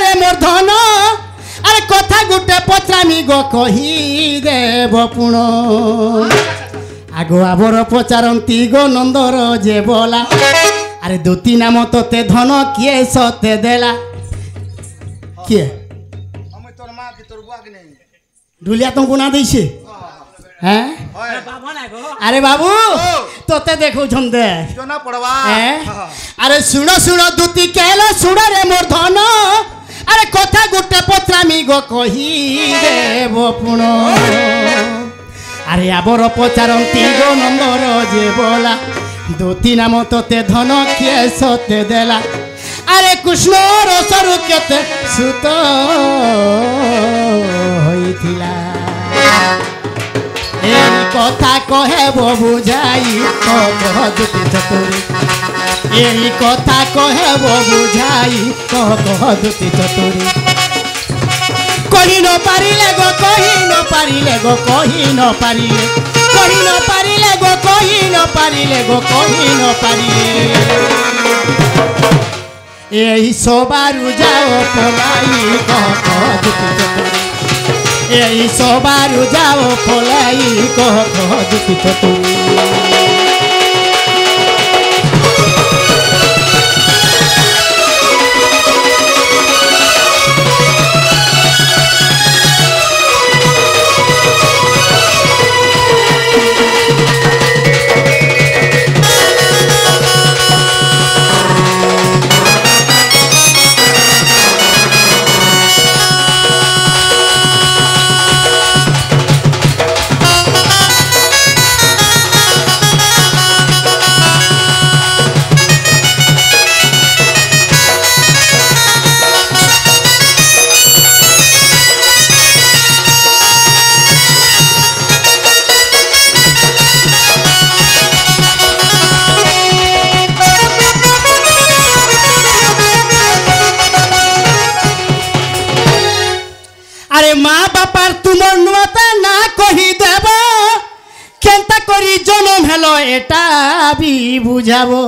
रे मोर धन अरे कथा गुटे पचामी गो कही देव पुण आगो आबर पचारती गो नंदर जे बोला अरे दूती नाम तोते धन किए सते देला किए ढुलिया तुमको ना दी हैं अरे बाबू तोते देखो झमदे अरे सुनो सुनो दूती कहलो सुनो रे मोर धन अरे कथा गुटे पत्रामी गो कही देव पुण अरे आबर पचारती गो नंबर जे बोला दूती नाम तोते धन किए सते देला अरे कृष्ण रसरु केते सुत होइथिला ए कथा कहेब बुझाई कह दूती चतुरी ए कथा कहेब बुझाई कह दूती चतुरी कही न पारिले गो कही न पारिले गो कही न पारिले कही न पारिले गो कही न पारिले गो कही न पारिले यही सोबारु जाओ पलाई कह दूती चतुरी यही सोबारु जाओ पलाई कह दूती चतुरी अरे माँ बापार तुमर नुआता ना कही देव केनता करी जन्म हेलो एटा भी बुझाबो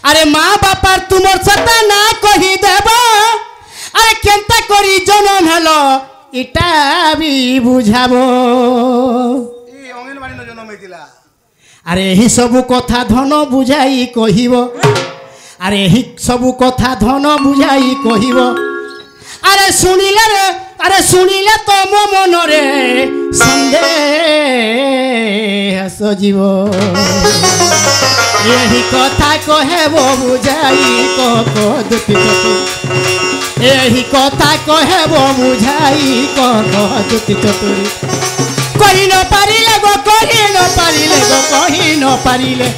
अरे माँ बापार तुमर सता ना कही देव अरे केनता करी जन्म हेलो एटा भी बुझाबो अरे ही सब कथा धन बुझाई कहिबो अरे ही सबू कथा धन बुझाई कहिब अरे शुणिले तो मो मन रे सन्देह सजीव यही कथा कहेब बुझाई कह दूती चतुरी यही कथा कहेब बुझाई कह दूती चतुरी कही न पारिले गो कही न पारिले गो कही न पारिले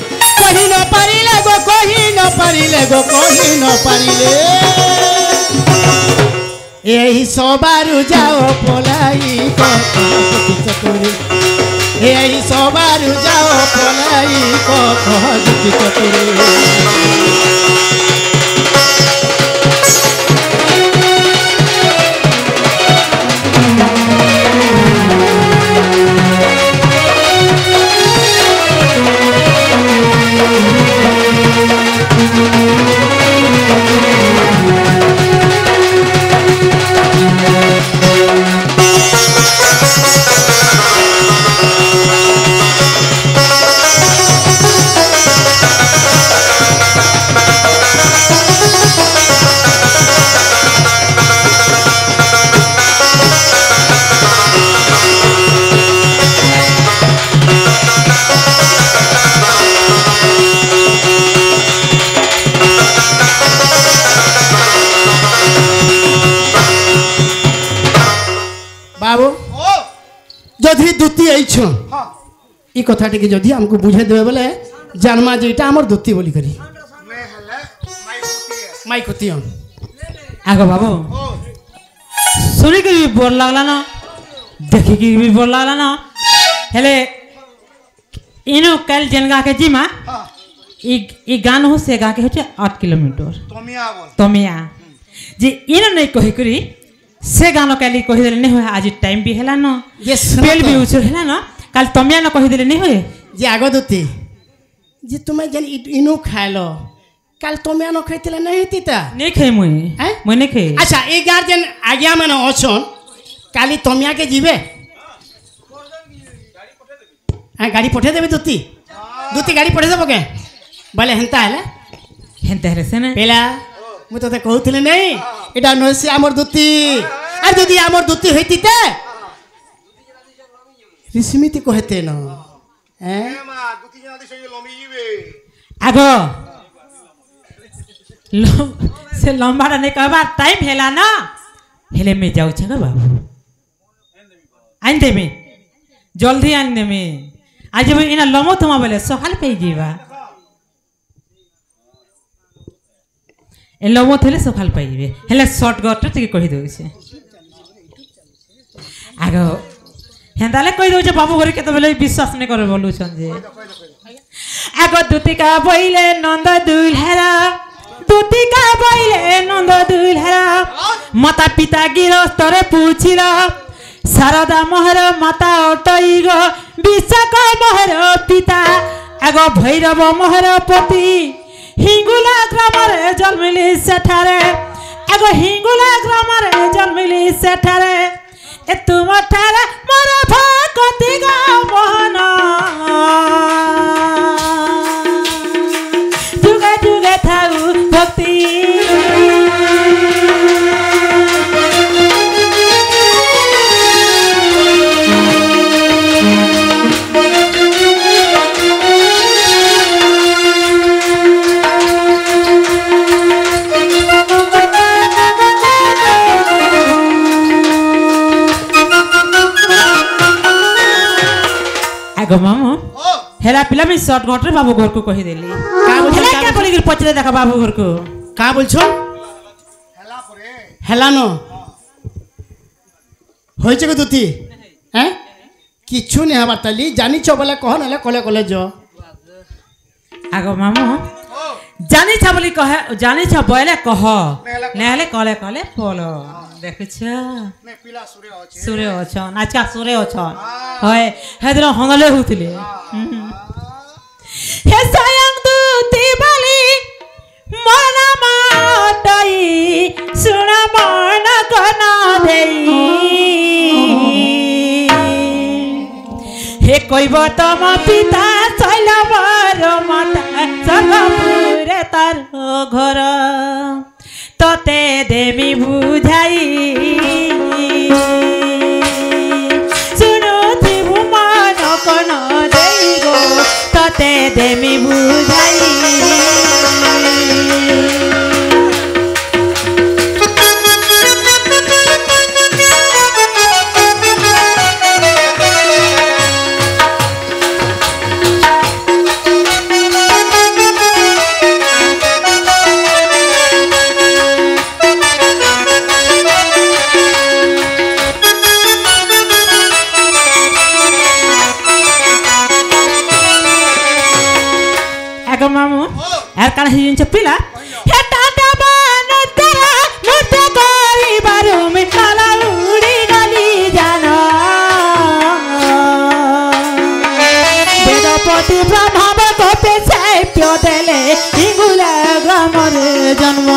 कही न पारिले गो कही न पारिले गो कही न पारिले यही सोबारु जाओ पलाई कह दूती चतुरी यही सोबारु जाओ पलाई कह दूती चतुरी बाबू जदि दूती आईछ ई कथा टिके जदि हमको बुझे देबे बोले जानमा जेटा हमर दूती बोली करी माई कुतियो आगो बाबू सुनी के भी बोल लागला ना देखी के भी बोल लागला ना हेले इनो कल जनगा के जिमा ई गान हो से गा के होचे 8 किलोमीटर तमिया जे इनो नहीं कहि करी से गानो काली कहि देले नहीं होय आज टाइम भी हैला न बेल भी उछल हैला न काल तमिया न कहि देले नहीं होय जे आगो दूती जे तुम्हें जन इनो खालो কাল তুমি আনো খাইতিলে নাই হেতিতা नहीं खाई मुई हैं? मुई नहीं खाई আচ্ছা এই গার্জেন আজ্ঞা মানে অছন কালি তমিয়াকে ଯିବେ হ্যাঁ গাড়ি পঠাই দেবে দুতি দুতি গাড়ি পঠাই দেব কে বলে হেন্তা হেলে हेंते हरे से ना পেলা মু তোতে কহুଥିଲି নাই এটা নইছে আমার দুতি আর যদি আমার দুতি হইতিতে রিসমিতি কহেতে ন হ্যাঁ आगो से लंबाड़ा नहीं कहबा टाइम हेला ना हेले में जाऊ छगा बाबू आइन देबे जल्दी आइन देबे आज भी इना लमो थमा बोले सकाल पे जीवा ए लमो थले सकाल पे जीवे हेले शॉर्ट गट टिके कहि दउ से आगो हेंदाले कहि दउ जे बाबू घरे के तो बोले विश्वास नहीं करे बोलु छन जे आगो दुतिका बइले नंद दुल्हरा दुतिका बइले नंद दुल्हरा माता पिता गिरस्तरे पूछिला शारदा मोहर माता अटई गो विशाखा मोहर पिता आगो भैरव मोहर पति हिंगुला ग्रामरे जन्मिली सेठारे आगो हिंगुला ग्रामरे जन्मिली सेठारे ए तुम ठारे मोर भक्ति गा मोहन जुगे जुगे थाउ भक्ति आगो मामू हेला पिला में शॉर्ट घटरे बाबू घर को कहि देली हेला क्या बोली गिर पचरे देखा बाबू घर को কা বলছো হেলা ন হয়েছে গো দুতি হ্যাঁ কিছু নেই হবার তালি জানিছ বলে কহ নাহলে কলে কলে য आगो मामू जानी छ बोली कहे जानी छ बोले कह नेहले कले कले बोलो देखछ सूर्य अछन आजका सूर्य अछन होय हेदर हंगले होतिले हे सायं दूती बाली मन माटई सुन मन कना देई हे कइब तम पिता शैलवर माता सर्वपुरे तार घर तते देवी बुझाई सुनो थिबु मन कन देई गो तते देवी बुझाई मामू यार काला हिन चपिला हे टाटा बन तेरा मुझे कोई बारू में काला उड़ी गली जाना वेदपति ब्रह्मा को पे से प्यो देले हिंगुला ग्रामर जन्म